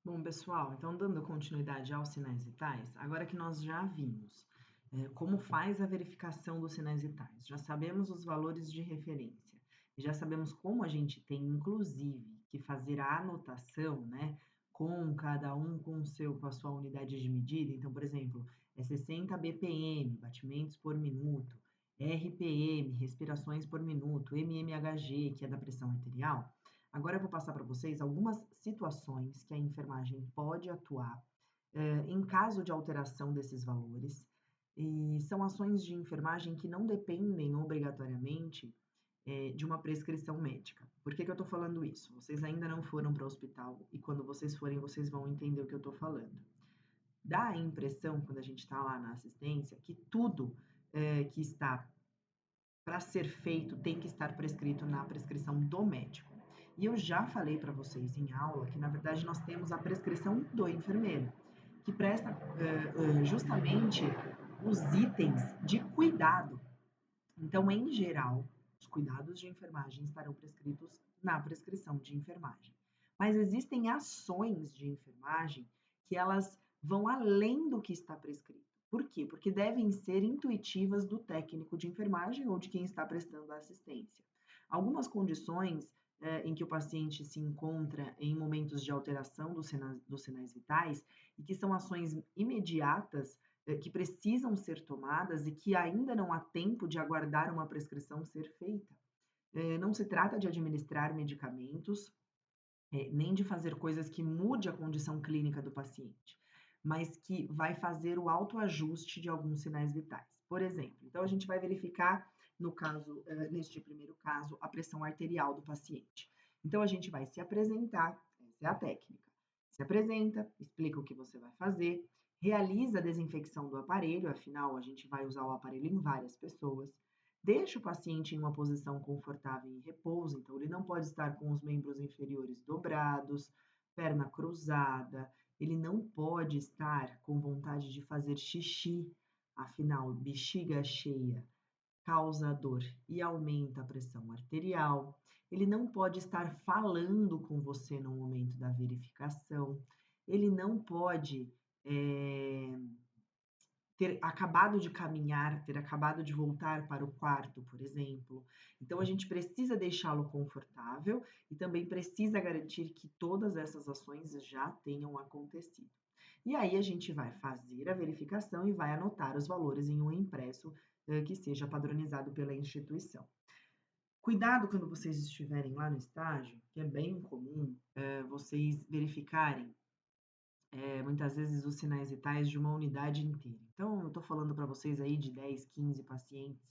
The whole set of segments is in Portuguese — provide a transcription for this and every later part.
Bom, pessoal, então dando continuidade aos sinais vitais, agora que nós já vimos como faz a verificação dos sinais vitais, já sabemos os valores de referência, e já sabemos como a gente tem, inclusive, que fazer a anotação, né, com cada um com a sua unidade de medida. Então, por exemplo, é 60 BPM, batimentos por minuto, RPM, respirações por minuto, MMHG, que é da pressão arterial. Agora eu vou passar para vocês algumas situações que a enfermagem pode atuar em caso de alteração desses valores, e são ações de enfermagem que não dependem obrigatoriamente de uma prescrição médica. Por que que eu estou falando isso? Vocês ainda não foram para o hospital e quando vocês forem, vocês vão entender o que eu estou falando. Dá a impressão, quando a gente está lá na assistência, que tudo que está para ser feito tem que estar prescrito na prescrição do médico. E eu já falei para vocês em aula que, na verdade, nós temos a prescrição do enfermeiro, que presta justamente os itens de cuidado. Então, em geral, os cuidados de enfermagem estarão prescritos na prescrição de enfermagem. Mas existem ações de enfermagem que elas vão além do que está prescrito. Por quê? Porque devem ser intuitivas do técnico de enfermagem ou de quem está prestando a assistência. Algumas condições em que o paciente se encontra em momentos de alteração dos sinais vitais e que são ações imediatas que precisam ser tomadas e que ainda não há tempo de aguardar uma prescrição ser feita. Não se trata de administrar medicamentos, nem de fazer coisas que mude a condição clínica do paciente, mas que vai fazer o autoajuste de alguns sinais vitais. Por exemplo, então a gente vai verificar, no caso, neste primeiro caso, a pressão arterial do paciente. Então a gente vai se apresentar, essa é a técnica. Se apresenta, explica o que você vai fazer, realiza a desinfecção do aparelho, afinal a gente vai usar o aparelho em várias pessoas. Deixa o paciente em uma posição confortável em repouso, então ele não pode estar com os membros inferiores dobrados, perna cruzada, ele não pode estar com vontade de fazer xixi, afinal, bexiga cheia causa dor e aumenta a pressão arterial. Ele não pode estar falando com você no momento da verificação. Ele não pode ter acabado de caminhar, ter acabado de voltar para o quarto, por exemplo. Então, a gente precisa deixá-lo confortável e também precisa garantir que todas essas ações já tenham acontecido. E aí, a gente vai fazer a verificação e vai anotar os valores em um impresso que seja padronizado pela instituição. Cuidado quando vocês estiverem lá no estágio, que é bem comum vocês verificarem muitas vezes os sinais vitais de uma unidade inteira. Então, eu estou falando para vocês aí de 10, 15 pacientes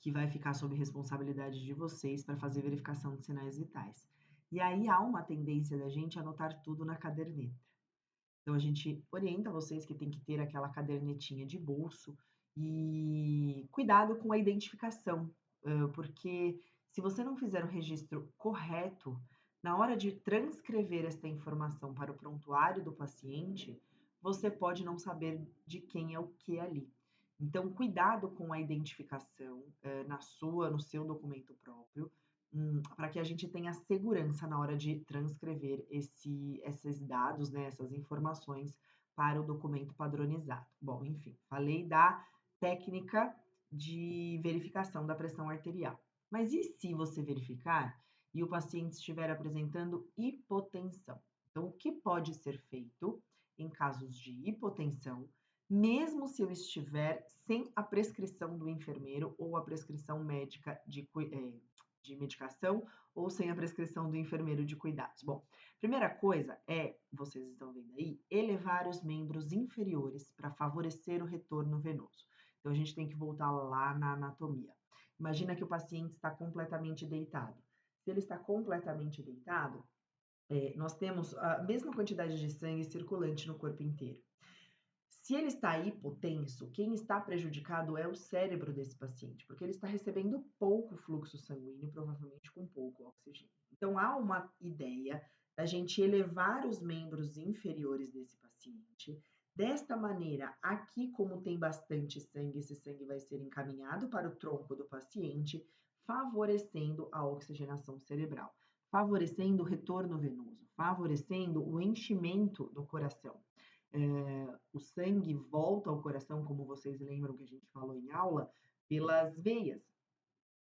que vai ficar sob responsabilidade de vocês para fazer verificação de sinais vitais. E aí há uma tendência da gente anotar tudo na caderneta. Então, a gente orienta vocês que tem que ter aquela cadernetinha de bolso e cuidado com a identificação, porque se você não fizer o registro correto, na hora de transcrever esta informação para o prontuário do paciente, você pode não saber de quem é o que ali. Então, cuidado com a identificação no seu documento próprio, para que a gente tenha segurança na hora de transcrever esses dados, né, essas informações para o documento padronizado. Bom, enfim, falei da técnica de verificação da pressão arterial. Mas e se você verificar e o paciente estiver apresentando hipotensão? Então, o que pode ser feito em casos de hipotensão, mesmo se eu estiver sem a prescrição do enfermeiro ou a prescrição médica de medicação ou sem a prescrição do enfermeiro de cuidados? Bom, primeira coisa é, vocês estão vendo aí, elevar os membros inferiores para favorecer o retorno venoso. Então, a gente tem que voltar lá na anatomia. Imagina que o paciente está completamente deitado. Se ele está completamente deitado, nós temos a mesma quantidade de sangue circulante no corpo inteiro. Se ele está hipotenso, quem está prejudicado é o cérebro desse paciente, porque ele está recebendo pouco fluxo sanguíneo, provavelmente com pouco oxigênio. Então, há uma ideia da gente elevar os membros inferiores desse paciente. Desta maneira, aqui, como tem bastante sangue, esse sangue vai ser encaminhado para o tronco do paciente, favorecendo a oxigenação cerebral, favorecendo o retorno venoso, favorecendo o enchimento do coração. O sangue volta ao coração, como vocês lembram que a gente falou em aula, pelas veias,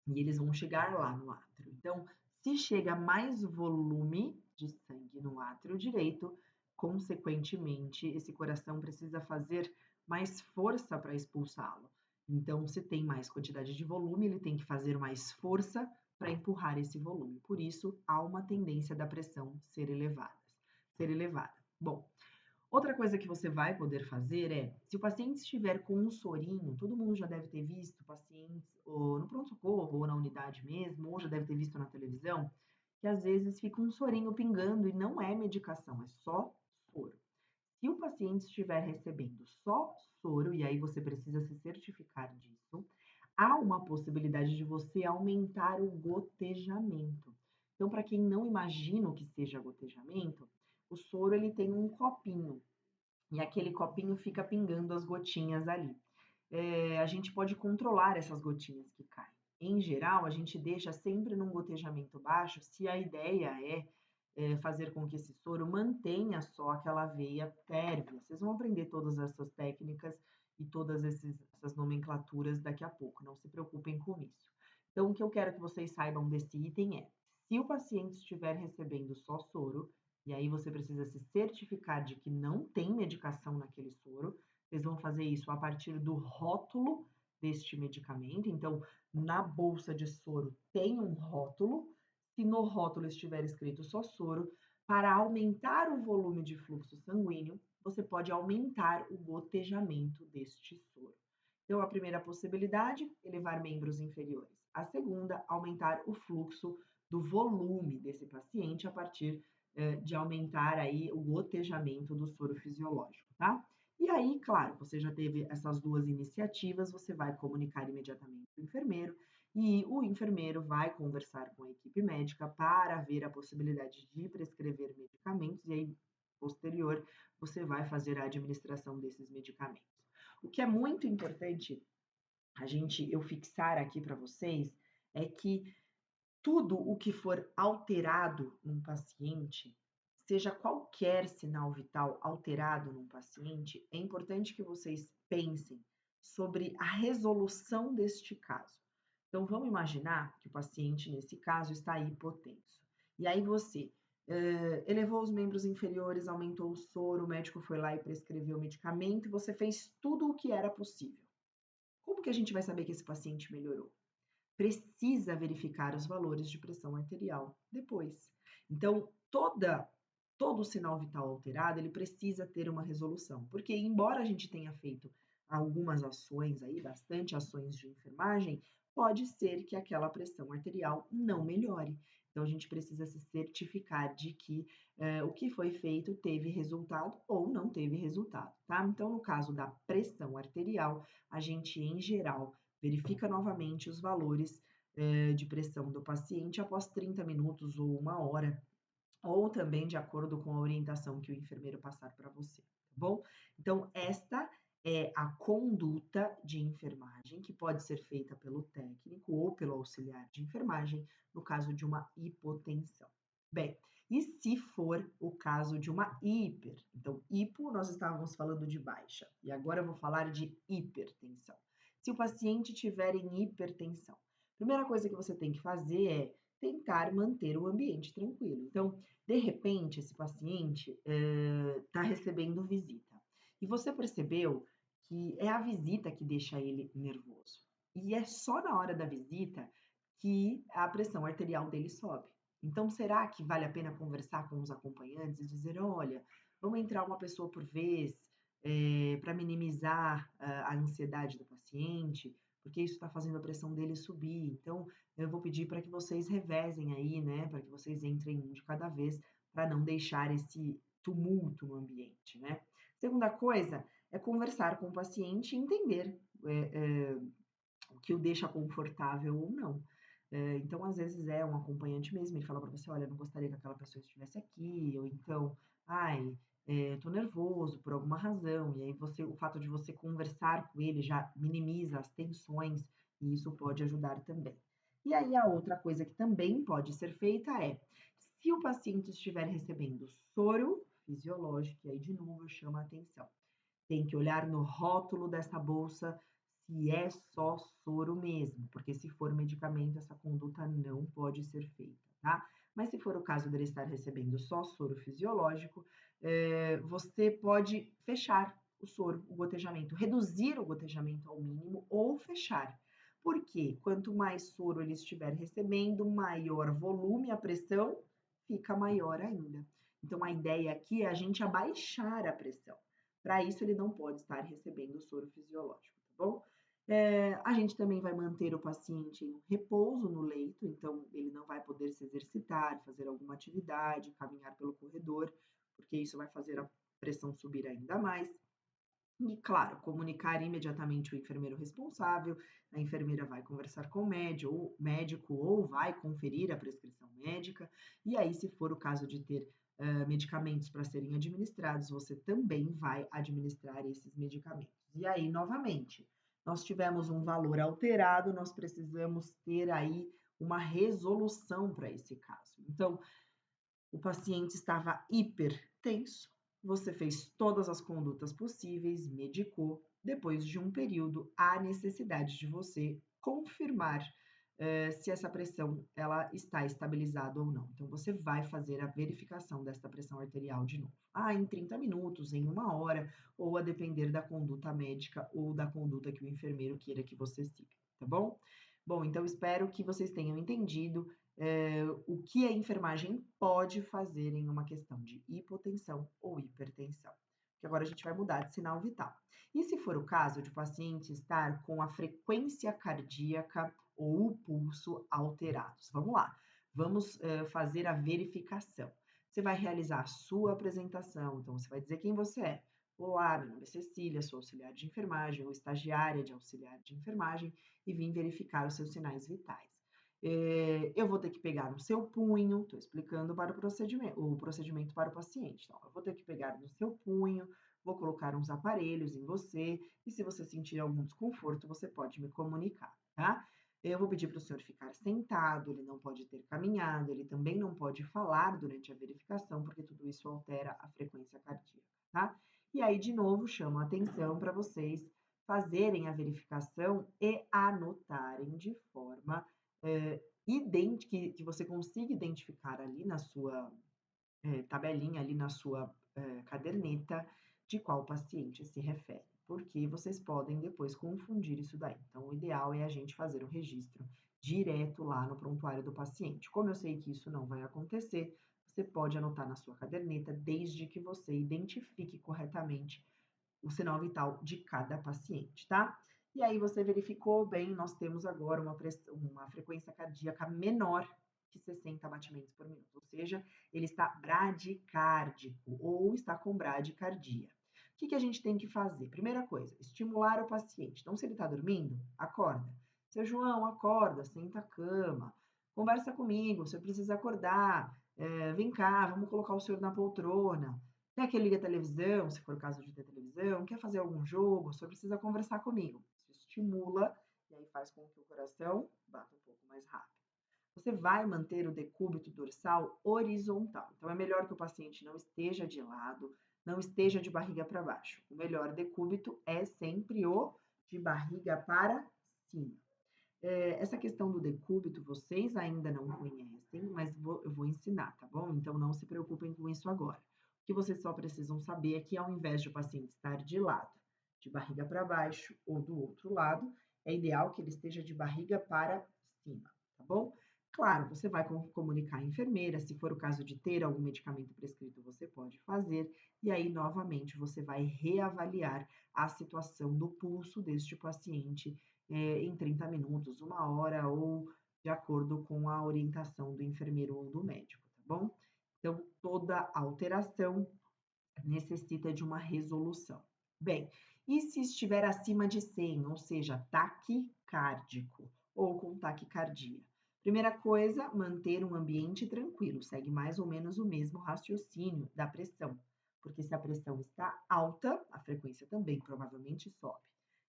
e eles vão chegar lá no átrio. Então, se chega mais volume de sangue no átrio direito, consequentemente, esse coração precisa fazer mais força para expulsá-lo. Então, se tem mais quantidade de volume, ele tem que fazer mais força para empurrar esse volume. Por isso, há uma tendência da pressão ser elevada. Bom, outra coisa que você vai poder fazer é, se o paciente estiver com um sorinho, todo mundo já deve ter visto pacientes ou no pronto-socorro ou na unidade mesmo, ou já deve ter visto na televisão, que às vezes fica um sorinho pingando e não é medicação, é só soro. Se o paciente estiver recebendo só soro, e aí você precisa se certificar disso, há uma possibilidade de você aumentar o gotejamento. Então, para quem não imagina o que seja gotejamento, o soro ele tem um copinho e aquele copinho fica pingando as gotinhas ali. A gente pode controlar essas gotinhas que caem. Em geral, a gente deixa sempre num gotejamento baixo se a ideia é fazer com que esse soro mantenha só aquela veia térrea. Vocês vão aprender todas essas técnicas e todas essas nomenclaturas daqui a pouco, não se preocupem com isso. Então, o que eu quero que vocês saibam desse item é, se o paciente estiver recebendo só soro, e aí você precisa se certificar de que não tem medicação naquele soro, vocês vão fazer isso a partir do rótulo deste medicamento. Então, na bolsa de soro tem um rótulo. Se no rótulo estiver escrito só soro, para aumentar o volume de fluxo sanguíneo, você pode aumentar o gotejamento deste soro. Então, a primeira possibilidade, elevar membros inferiores. A segunda, aumentar o fluxo do volume desse paciente a partir de aumentar aí o gotejamento do soro fisiológico, tá? E aí, claro, você já teve essas duas iniciativas, você vai comunicar imediatamente ao enfermeiro e o enfermeiro vai conversar com a equipe médica para ver a possibilidade de prescrever medicamentos e aí, posterior, você vai fazer a administração desses medicamentos. O que é muito importante eu fixar aqui para vocês é que tudo o que for alterado num paciente, seja qualquer sinal vital alterado num paciente, é importante que vocês pensem sobre a resolução deste caso. Então, vamos imaginar que o paciente, nesse caso, está hipotenso. E aí você elevou os membros inferiores, aumentou o soro, o médico foi lá e prescreveu o medicamento, e você fez tudo o que era possível. Como que a gente vai saber que esse paciente melhorou? Precisa verificar os valores de pressão arterial depois. Então, todo sinal vital alterado, ele precisa ter uma resolução, porque embora a gente tenha feito algumas ações aí, bastante ações de enfermagem, pode ser que aquela pressão arterial não melhore. Então, a gente precisa se certificar de que o que foi feito teve resultado ou não teve resultado, tá? Então, no caso da pressão arterial, a gente, em geral, verifica novamente os valores de pressão do paciente após 30 minutos ou 1 hora, ou também de acordo com a orientação que o enfermeiro passar para você, tá bom? Então, esta é a conduta de enfermagem que pode ser feita pelo técnico ou pelo auxiliar de enfermagem no caso de uma hipotensão. Bem, e se for o caso de uma hiper? Então, hipo nós estávamos falando de baixa e agora eu vou falar de hipertensão. Se o paciente tiver em hipertensão, a primeira coisa que você tem que fazer é tentar manter o ambiente tranquilo. Então, de repente, esse paciente está recebendo visita e você percebeu que é a visita que deixa ele nervoso. E é só na hora da visita que a pressão arterial dele sobe. Então, será que vale a pena conversar com os acompanhantes e dizer, olha, vamos entrar uma pessoa por vez para minimizar a ansiedade do paciente, porque isso está fazendo a pressão dele subir. Então, eu vou pedir para que vocês revezem aí, né, para que vocês entrem um de cada vez, para não deixar esse tumulto no ambiente, né? Segunda coisa é conversar com o paciente e entender o que o deixa confortável ou não. Então, às vezes é um acompanhante mesmo, ele fala para você, olha, não gostaria que aquela pessoa estivesse aqui, ou então, ai, tô nervoso por alguma razão, e aí o fato de você conversar com ele já minimiza as tensões, e isso pode ajudar também. E aí a outra coisa que também pode ser feita é, Se o paciente estiver recebendo soro fisiológico, e aí de novo eu chamo a atenção. Tem que olhar no rótulo dessa bolsa se é só soro mesmo, porque se for medicamento, essa conduta não pode ser feita, tá? Mas se for o caso dele estar recebendo só soro fisiológico, você pode fechar o soro, o gotejamento, reduzir o gotejamento ao mínimo ou fechar. Porque quanto mais soro ele estiver recebendo, maior volume, a pressão fica maior ainda. Então, a ideia aqui é a gente abaixar a pressão. Para isso, ele não pode estar recebendo o soro fisiológico, tá bom? A gente também vai manter o paciente em repouso no leito, então ele não vai poder se exercitar, fazer alguma atividade, caminhar pelo corredor, porque isso vai fazer a pressão subir ainda mais. E, claro, comunicar imediatamente o enfermeiro responsável, a enfermeira vai conversar com o médico ou vai conferir a prescrição médica, e aí, se for o caso de ter medicamentos para serem administrados, você também vai administrar esses medicamentos. E aí, novamente, nós tivemos um valor alterado, nós precisamos ter aí uma resolução para esse caso. Então, o paciente estava hipertenso, você fez todas as condutas possíveis, medicou. Depois de um período, há necessidade de você confirmar se essa pressão ela está estabilizada ou não. Então, você vai fazer a verificação desta pressão arterial de novo. Em 30 minutos, em 1 hora, ou a depender da conduta médica ou da conduta que o enfermeiro queira que você siga, tá bom? Bom, então espero que vocês tenham entendido o que a enfermagem pode fazer em uma questão de hipotensão ou hipertensão. Que agora a gente vai mudar de sinal vital. E se for o caso de o paciente estar com a frequência cardíaca ou o pulso alterados? Vamos lá, vamos fazer a verificação. Você vai realizar a sua apresentação, então você vai dizer quem você é. Olá, meu nome é Cecília, sou auxiliar de enfermagem ou estagiária de auxiliar de enfermagem e vim verificar os seus sinais vitais. Eu vou ter que pegar no seu punho, estou explicando para o procedimento para o paciente. Então, eu vou ter que pegar no seu punho, vou colocar uns aparelhos em você, e se você sentir algum desconforto, você pode me comunicar, tá? Eu vou pedir para o senhor ficar sentado, ele não pode ter caminhado, ele também não pode falar durante a verificação, porque tudo isso altera a frequência cardíaca, tá? E aí, de novo, chamo a atenção para vocês fazerem a verificação e anotarem de forma que você consiga identificar ali na sua tabelinha, ali na sua caderneta, de qual paciente se refere, porque vocês podem depois confundir isso daí. Então, o ideal é a gente fazer o registro direto lá no prontuário do paciente. Como eu sei que isso não vai acontecer, você pode anotar na sua caderneta, desde que você identifique corretamente o sinal vital de cada paciente, tá? E aí você verificou bem, nós temos agora uma frequência cardíaca menor que 60 batimentos por minuto, ou seja, ele está bradicárdico ou está com bradicardia. O que a gente tem que fazer? Primeira coisa, estimular o paciente. Então, se ele está dormindo, acorda. Seu João, acorda, senta a cama, conversa comigo, você precisa acordar, vem cá, vamos colocar o senhor na poltrona. Quer que eu ligue a televisão, se for o caso de ter televisão? Quer fazer algum jogo? O senhor precisa conversar comigo. Isso estimula e aí faz com que o coração bata um pouco mais rápido. Você vai manter o decúbito dorsal horizontal. Então, é melhor que o paciente não esteja de lado, não esteja de barriga para baixo. O melhor decúbito é sempre o de barriga para cima. Essa questão do decúbito vocês ainda não conhecem, mas eu vou ensinar, tá bom? Então, não se preocupem com isso agora. O que vocês só precisam saber é que, ao invés de o paciente estar de lado, de barriga para baixo ou do outro lado, é ideal que ele esteja de barriga para cima, tá bom? Claro, você vai comunicar à enfermeira, se for o caso de ter algum medicamento prescrito, você pode fazer, e aí, novamente, você vai reavaliar a situação do pulso deste paciente em 30 minutos, 1 hora, ou de acordo com a orientação do enfermeiro ou do médico, tá bom? Então, toda alteração necessita de uma resolução. Bem, e se estiver acima de 100, ou seja, taquicárdico ou com taquicardia? Primeira coisa, manter um ambiente tranquilo, segue mais ou menos o mesmo raciocínio da pressão, porque se a pressão está alta, a frequência também provavelmente sobe.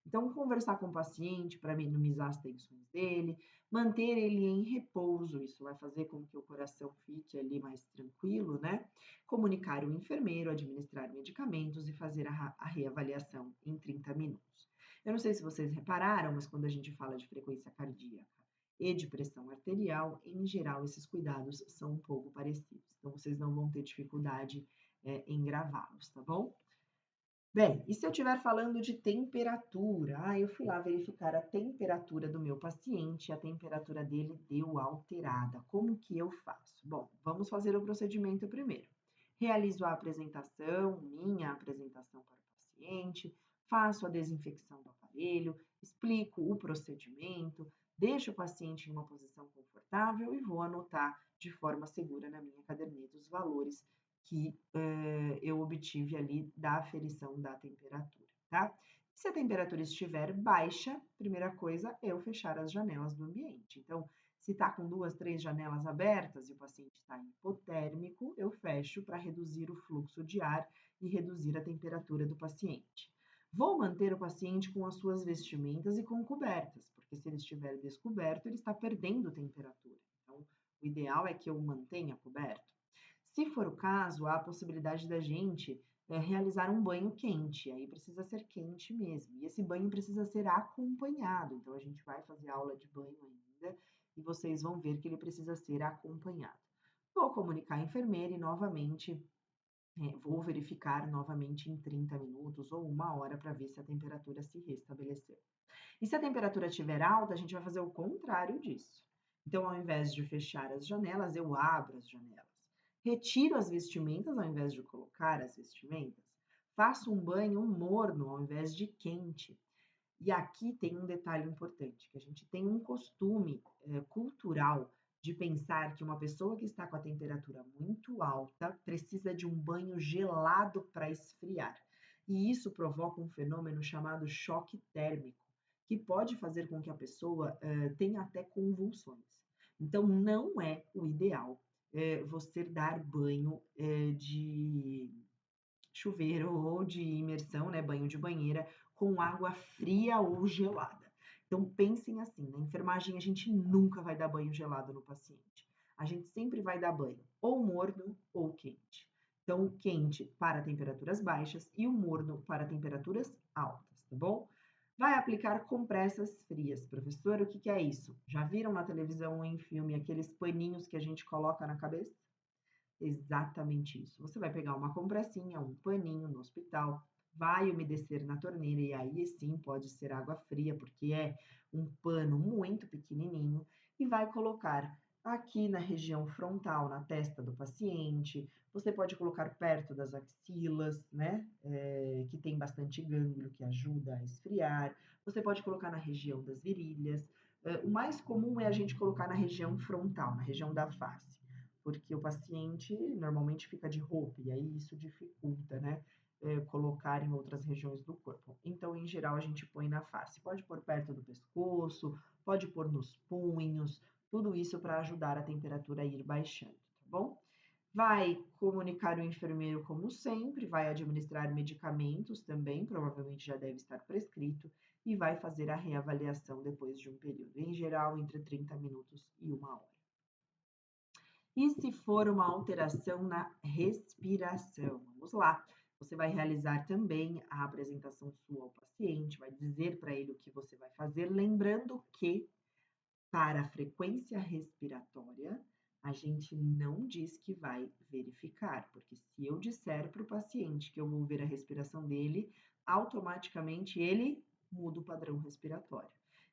Então, conversar com o paciente para minimizar as tensões dele, manter ele em repouso, isso vai fazer com que o coração fique ali mais tranquilo, né? Comunicar o enfermeiro, administrar medicamentos e fazer a reavaliação em 30 minutos. Eu não sei se vocês repararam, mas quando a gente fala de frequência cardíaca e de pressão arterial, em geral, esses cuidados são um pouco parecidos. Então, vocês não vão ter dificuldade em gravá-los, tá bom? Bem, e se eu estiver falando de temperatura? Eu fui lá verificar a temperatura do meu paciente, a temperatura dele deu alterada. Como que eu faço? Bom, vamos fazer o procedimento primeiro. Realizo a apresentação, minha apresentação para o paciente, faço a desinfecção do aparelho, explico o procedimento, deixo o paciente em uma posição confortável e vou anotar de forma segura na minha caderneta os valores que eu obtive ali da aferição da temperatura, tá? Se a temperatura estiver baixa, primeira coisa é eu fechar as janelas do ambiente. Então, se está com 2, 3 janelas abertas e o paciente está hipotérmico, eu fecho para reduzir o fluxo de ar e reduzir a temperatura do paciente. Vou manter o paciente com as suas vestimentas e com cobertas, porque se ele estiver descoberto, ele está perdendo temperatura. Então, o ideal é que eu mantenha coberto. Se for o caso, há a possibilidade da gente realizar um banho quente, aí precisa ser quente mesmo. E esse banho precisa ser acompanhado, então a gente vai fazer aula de banho ainda e vocês vão ver que ele precisa ser acompanhado. Vou comunicar à enfermeira e novamente vou verificar novamente em 30 minutos ou 1 hora para ver se a temperatura se restabeleceu. E se a temperatura estiver alta, a gente vai fazer o contrário disso. Então, ao invés de fechar as janelas, eu abro as janelas. Retiro as vestimentas ao invés de colocar as vestimentas. Faço um banho morno ao invés de quente. E aqui tem um detalhe importante, que a gente tem um costume cultural de pensar que uma pessoa que está com a temperatura muito alta precisa de um banho gelado para esfriar. E isso provoca um fenômeno chamado choque térmico, que pode fazer com que a pessoa tenha até convulsões. Então, não é o ideal você dar banho de chuveiro ou de imersão, né, banho de banheira, com água fria ou gelada. Então, pensem assim, na enfermagem a gente nunca vai dar banho gelado no paciente. A gente sempre vai dar banho ou morno ou quente. Então, o quente para temperaturas baixas e o morno para temperaturas altas, tá bom? Vai aplicar compressas frias. Professor, o que é isso? Já viram na televisão ou em filme aqueles paninhos que a gente coloca na cabeça? Exatamente isso. Você vai pegar uma compressinha, um paninho no hospital, vai umedecer na torneira e aí sim pode ser água fria, porque é um pano muito pequenininho e vai colocar aqui na região frontal, na testa do paciente. Você pode colocar perto das axilas, né? Que tem bastante gânglio que ajuda a esfriar. Você pode colocar na região das virilhas. O mais comum é a gente colocar na região frontal, na região da face, porque o paciente normalmente fica de roupa e aí isso dificulta, né? Colocar em outras regiões do corpo. Então, em geral, a gente põe na face. Pode pôr perto do pescoço, pode pôr nos punhos, tudo isso para ajudar a temperatura a ir baixando, tá bom? Vai comunicar o enfermeiro como sempre, vai administrar medicamentos também, provavelmente já deve estar prescrito, e vai fazer a reavaliação depois de um período, em geral entre 30 minutos e 1 hora. E se for uma alteração na respiração? Vamos lá. Você vai realizar também a apresentação sua ao paciente, vai dizer para ele o que você vai fazer, lembrando que para a frequência respiratória, a gente não diz que vai verificar, porque se eu disser para o paciente que eu vou ver a respiração dele, automaticamente ele muda o padrão respiratório.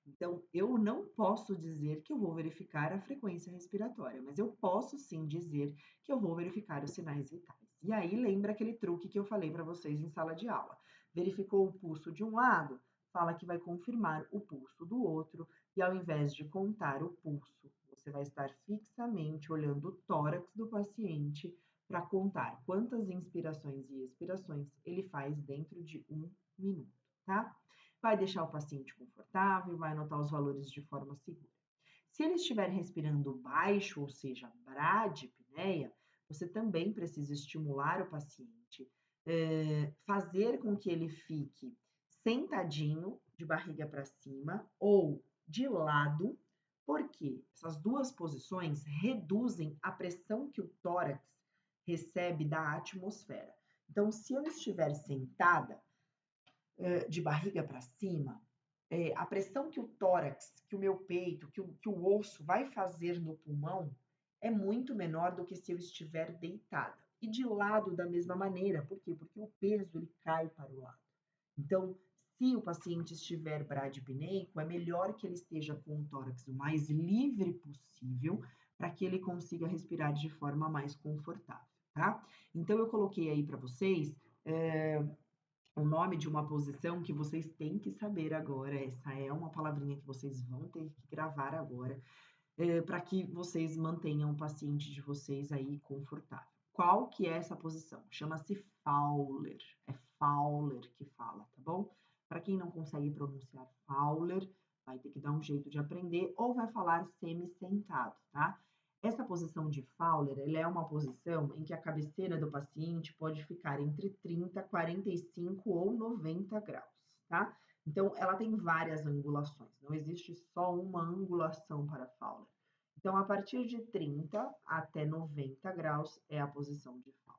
Então, eu não posso dizer que eu vou verificar a frequência respiratória, mas eu posso sim dizer que eu vou verificar os sinais vitais. E aí, lembra aquele truque que eu falei para vocês em sala de aula. Verificou o pulso de um lado, fala que vai confirmar o pulso do outro, e ao invés de contar o pulso, você vai estar fixamente olhando o tórax do paciente para contar quantas inspirações e expirações ele faz dentro de 1 minuto, tá? Vai deixar o paciente confortável, vai anotar os valores de forma segura. Se ele estiver respirando baixo, ou seja, bradipneia, você também precisa estimular o paciente, fazer com que ele fique sentadinho, de barriga para cima, ou de lado, porque essas duas posições reduzem a pressão que o tórax recebe da atmosfera. Então, se eu estiver sentada, de barriga para cima, a pressão que o tórax, que o meu peito, que o osso vai fazer no pulmão é muito menor do que se eu estiver deitada. E de lado da mesma maneira, por quê? Porque o peso ele cai para o lado. Então, se o paciente estiver bradipneico, é melhor que ele esteja com o tórax o mais livre possível, para que ele consiga respirar de forma mais confortável, tá? Então, eu coloquei aí para vocês o nome de uma posição que vocês têm que saber agora. Essa é uma palavrinha que vocês vão ter que gravar agora, para que vocês mantenham o paciente de vocês aí confortável. Qual que é essa posição? Chama-se Fowler. É Fowler que fala, tá bom? Para quem não consegue pronunciar Fowler, vai ter que dar um jeito de aprender ou vai falar semi-sentado, tá? Essa posição de Fowler, ela é uma posição em que a cabeceira do paciente pode ficar entre 30, 45 ou 90 graus, tá? Então, ela tem várias angulações, não existe só uma angulação para Fowler. Então, a partir de 30 até 90 graus é a posição de Fowler.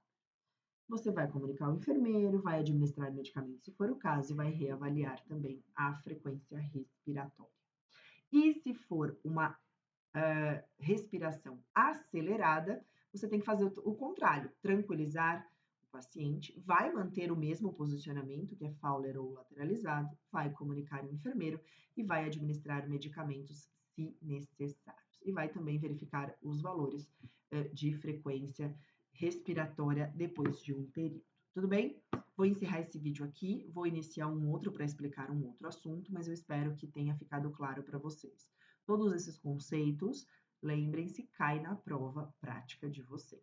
Você vai comunicar ao enfermeiro, vai administrar medicamentos se for o caso e vai reavaliar também a frequência respiratória. E se for uma respiração acelerada, você tem que fazer o contrário, tranquilizar o paciente, vai manter o mesmo posicionamento, que é Fowler ou lateralizado, vai comunicar ao enfermeiro e vai administrar medicamentos se necessários. E vai também verificar os valores de frequência respiratória depois de um período. Tudo bem? Vou encerrar esse vídeo aqui, vou iniciar um outro para explicar um outro assunto, mas eu espero que tenha ficado claro para vocês. Todos esses conceitos, lembrem-se, cai na prova prática de vocês.